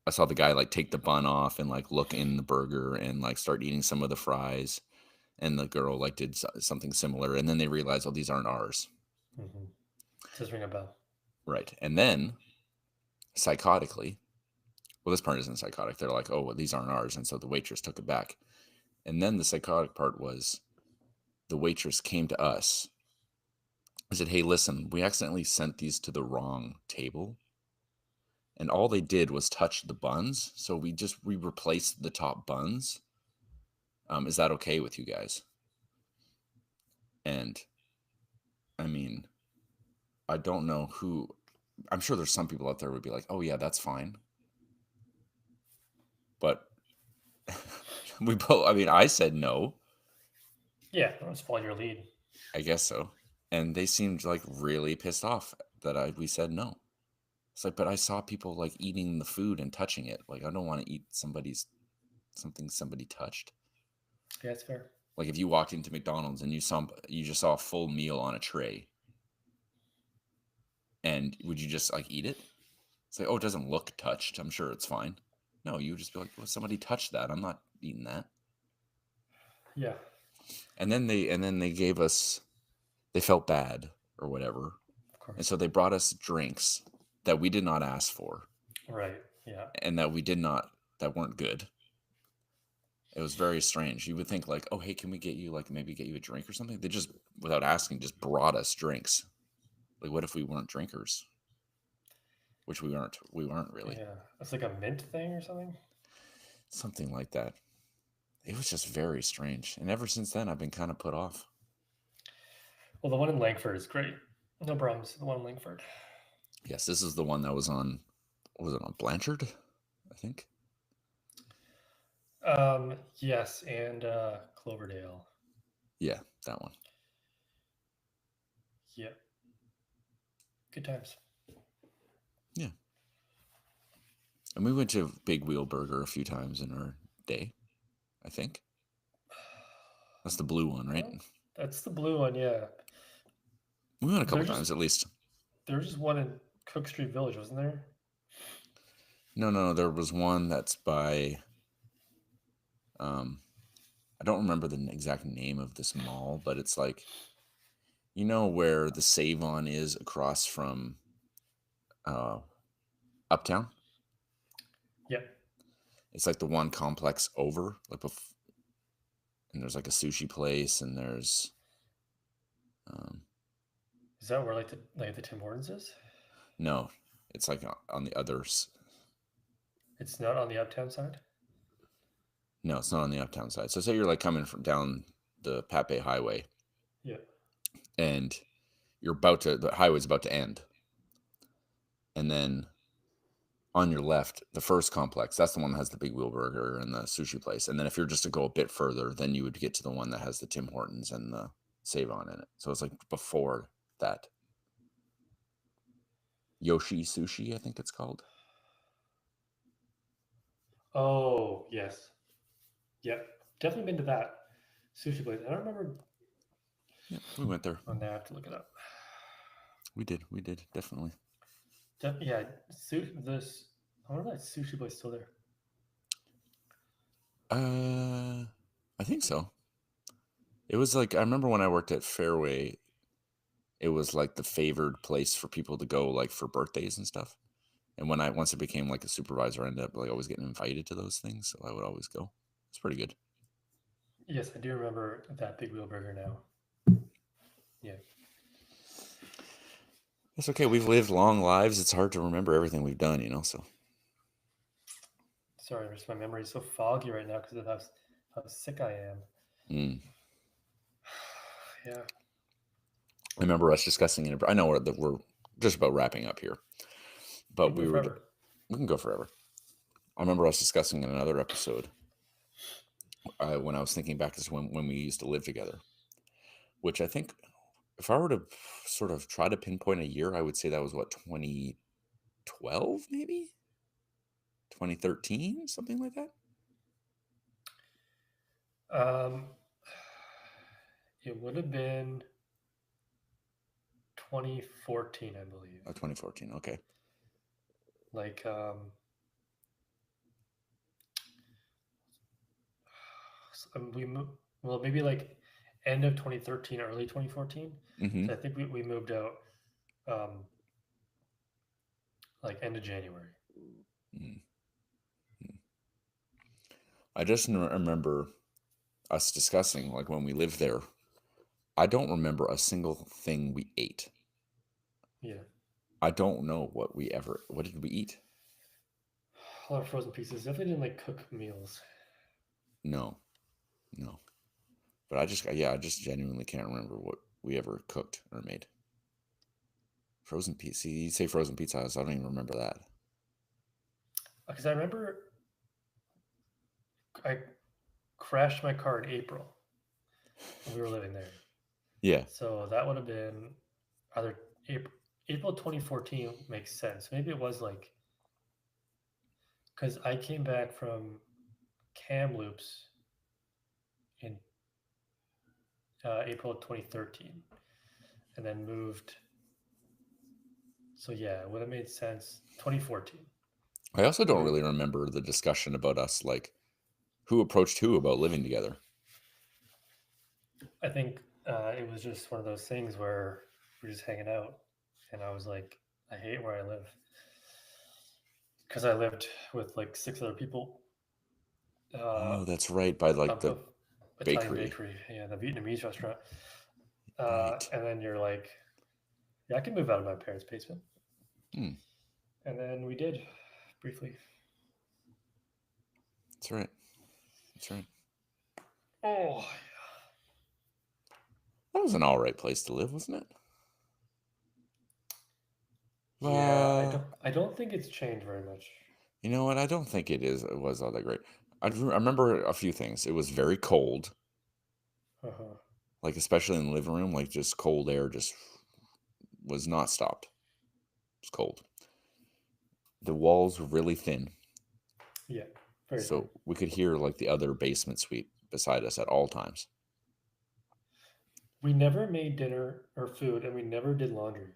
Speaker 1: I saw the guy, like, take the bun off and, like, look in the burger and, like, start eating some of the fries. And the girl, like, did something similar. And then they realized, oh, these aren't ours.
Speaker 2: Mm-hmm. Does ring a bell.
Speaker 1: Right. And then, psychotically, well, this part isn't psychotic. They're like, oh, well, these aren't ours. And so the waitress took it back. And then the psychotic part was the waitress came to us and said, hey, listen, we accidentally sent these to the wrong table. And all they did was touch the buns. So we replaced the top buns. Is that okay with you guys? And I mean, I don't know who. I'm sure there's some people out there who would be like, oh, yeah, that's fine. But I said no.
Speaker 2: Yeah, let's follow your lead.
Speaker 1: I guess so. And they seemed like really pissed off that we said no. It's like, but I saw people like eating the food and touching it. Like, I don't want to eat something somebody touched.
Speaker 2: Yeah, it's fair.
Speaker 1: Like if you walked into McDonald's and you just saw a full meal on a tray, and would you just like eat it? It's like, oh, it doesn't look touched. I'm sure it's fine. No, you would just be like, well, somebody touched that. I'm not eating that.
Speaker 2: Yeah.
Speaker 1: And then they gave us, they felt bad or whatever,
Speaker 2: Of course.
Speaker 1: and so they brought us drinks that we did not ask for,
Speaker 2: Right. Yeah.
Speaker 1: and that weren't good. It was very strange. You would think like, oh, hey, can we get you like maybe get you a drink or something? They just, without asking, just brought us drinks. Like, what if we weren't drinkers? Which we weren't. We weren't really.
Speaker 2: Yeah. It's like a mint thing or something.
Speaker 1: Something like that. It was just very strange. And ever since then, I've been kind of put off.
Speaker 2: Well, the one in Langford is great. No problems. The one in Langford.
Speaker 1: Yes, this is the one that was on. Was it on Blanchard? I think.
Speaker 2: Yes, and Cloverdale.
Speaker 1: Yeah, that one.
Speaker 2: Yeah. Good times.
Speaker 1: Yeah. And we went to Big Wheel Burger a few times in our day, I think. That's the blue one, right?
Speaker 2: Well, that's the blue one, yeah.
Speaker 1: We went a couple times at least.
Speaker 2: There was just one in Cook Street Village, wasn't there?
Speaker 1: No. There was one that's by. I don't remember the exact name of this mall, but it's like, you know, where the Save-On is across from Uptown.
Speaker 2: Yep.
Speaker 1: It's like the one complex over, like, and there's like a sushi place, and there's.
Speaker 2: Is that where like the Tim Hortons is?
Speaker 1: No, it's like on the others.
Speaker 2: It's not on the Uptown side.
Speaker 1: No, it's not on the Uptown side. So say you're like coming from down the Pape Highway.
Speaker 2: Yeah.
Speaker 1: And the highway's about to end. And then on your left, the first complex, that's the one that has the Big Wheel Burger and the sushi place. And then if you're just to go a bit further, then you would get to the one that has the Tim Hortons and the Save-On in it. So it's like before that. Yoshi Sushi, I think it's called.
Speaker 2: Oh, yes. Yep. Definitely been to that sushi place. I don't remember.
Speaker 1: Yeah, we went there.
Speaker 2: Oh, now I have to look it up.
Speaker 1: We did, definitely.
Speaker 2: Yeah, I wonder if that sushi place is still there.
Speaker 1: I think so. It was like, I remember when I worked at Fairway, it was like the favored place for people to go, like for birthdays and stuff. And once I became like a supervisor, I ended up like always getting invited to those things, so I would always go. It's pretty good.
Speaker 2: Yes, I do remember that Big Wheel Burger now. Yeah.
Speaker 1: It's okay. We've lived long lives. It's hard to remember everything we've done, you know. So.
Speaker 2: Sorry, my memory is so foggy right now because of how sick I am. Yeah.
Speaker 1: I remember us discussing it. I know we're just about wrapping up here, but we can go forever. I remember us discussing in another episode when I was thinking back to when we used to live together, which I think if I were to sort of try to pinpoint a year, I would say that was what, 2012, maybe 2013, something like that.
Speaker 2: It would have been 2014, I believe.
Speaker 1: Oh, 2014. Okay.
Speaker 2: Like, we moved, well, maybe like end of 2013, early 2014.
Speaker 1: Mm-hmm.
Speaker 2: So I think we moved out, like end of January.
Speaker 1: Mm-hmm. I just remember us discussing, like, when we lived there, I don't remember a single thing we ate.
Speaker 2: Yeah.
Speaker 1: I don't know what did we eat?
Speaker 2: A lot of frozen pizzas. Definitely didn't like cook meals.
Speaker 1: No. But I just genuinely can't remember what we ever cooked or made. Frozen pizza. You say frozen pizza house. I don't even remember that.
Speaker 2: Because I remember I crashed my car in April when we were living there.
Speaker 1: Yeah.
Speaker 2: So that would have been either April 2014 makes sense. Maybe it was like because I came back from Kamloops in April 2013 and then moved. So yeah, it would have made sense. 2014.
Speaker 1: I also don't
Speaker 2: We-
Speaker 1: really remember the discussion about us, like who approached who about living together.
Speaker 2: I think it was just one of those things where we're just hanging out, and I was like, I hate where I live because I lived with like 6 other people.
Speaker 1: Oh, that's right, by like the
Speaker 2: Italian
Speaker 1: bakery.
Speaker 2: bakery, yeah, the Vietnamese restaurant.
Speaker 1: Right.
Speaker 2: And then you're like, yeah, I can move out of my parents' basement.
Speaker 1: Hmm.
Speaker 2: And then we did briefly.
Speaker 1: That's right. That's right.
Speaker 2: Oh,
Speaker 1: That was an all right place to live, wasn't it?
Speaker 2: yeah. I don't think it's changed very much.
Speaker 1: You know what? I don't think it was all that great. I remember a few things. It was very cold,
Speaker 2: Uh-huh.
Speaker 1: like especially in the living room, like just cold air just was not stopped. It was cold. The walls were really thin,
Speaker 2: Yeah, very
Speaker 1: so
Speaker 2: thin.
Speaker 1: we could hear like the other basement suite beside us at all times.
Speaker 2: We never made dinner or food, and we never did laundry.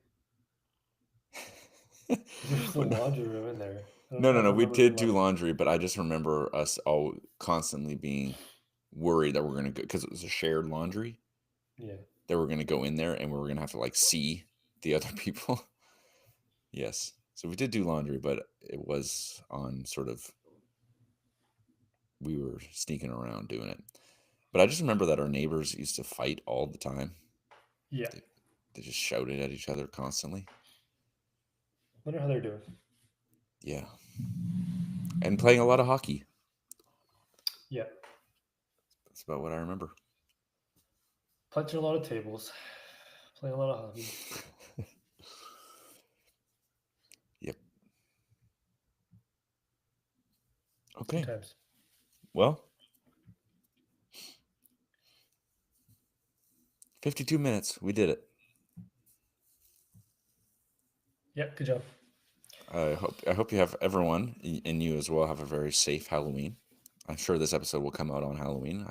Speaker 2: There's a
Speaker 1: But
Speaker 2: laundry room in there. I
Speaker 1: no,
Speaker 2: don't
Speaker 1: we
Speaker 2: remember doing
Speaker 1: did do
Speaker 2: laundry.
Speaker 1: laundry, but I just remember us all constantly being worried that we're gonna go because it was a shared laundry.
Speaker 2: Yeah.
Speaker 1: That we're gonna go in there and we were gonna have to like see the other people. Yes. So we did do laundry, but it was on sort of we were sneaking around doing it. But I just remember that our neighbors used to fight all the time.
Speaker 2: Yeah.
Speaker 1: They just shouted at each other constantly.
Speaker 2: Wonder how they're doing.
Speaker 1: Yeah. And playing a lot of hockey.
Speaker 2: Yeah.
Speaker 1: That's about what I remember.
Speaker 2: Punching a lot of tables. Playing a lot of hockey.
Speaker 1: Yep.
Speaker 2: Good
Speaker 1: Okay.
Speaker 2: times.
Speaker 1: Well, 52 minutes. We did it.
Speaker 2: Yeah, good job.
Speaker 1: I hope you have everyone and you as well have a very safe Halloween. I'm sure this episode will come out on Halloween.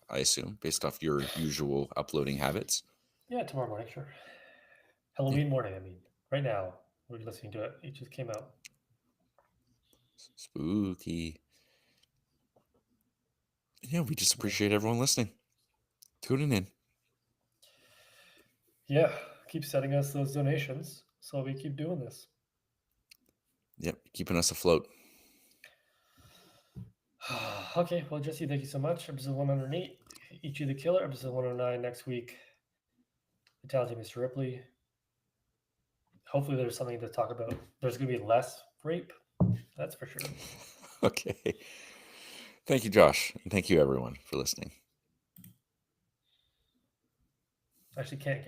Speaker 1: I assume based off your usual uploading habits.
Speaker 2: Yeah, tomorrow morning, sure. Halloween morning, I mean. Right now, we're listening to it. It just came out.
Speaker 1: Spooky. Yeah, we just appreciate everyone listening, tuning in.
Speaker 2: Yeah, keep sending us those donations so we keep doing this.
Speaker 1: Yep, keeping us afloat.
Speaker 2: Okay, well, Jesse, thank you so much. Episode 108, Ichi the Killer. Episode 109 next week, The Talented Mr. Ripley. Hopefully, there's something to talk about. There's going to be less rape. That's for sure.
Speaker 1: Okay. Thank you, Josh. And thank you, everyone, for listening.
Speaker 2: Actually, can't guarantee.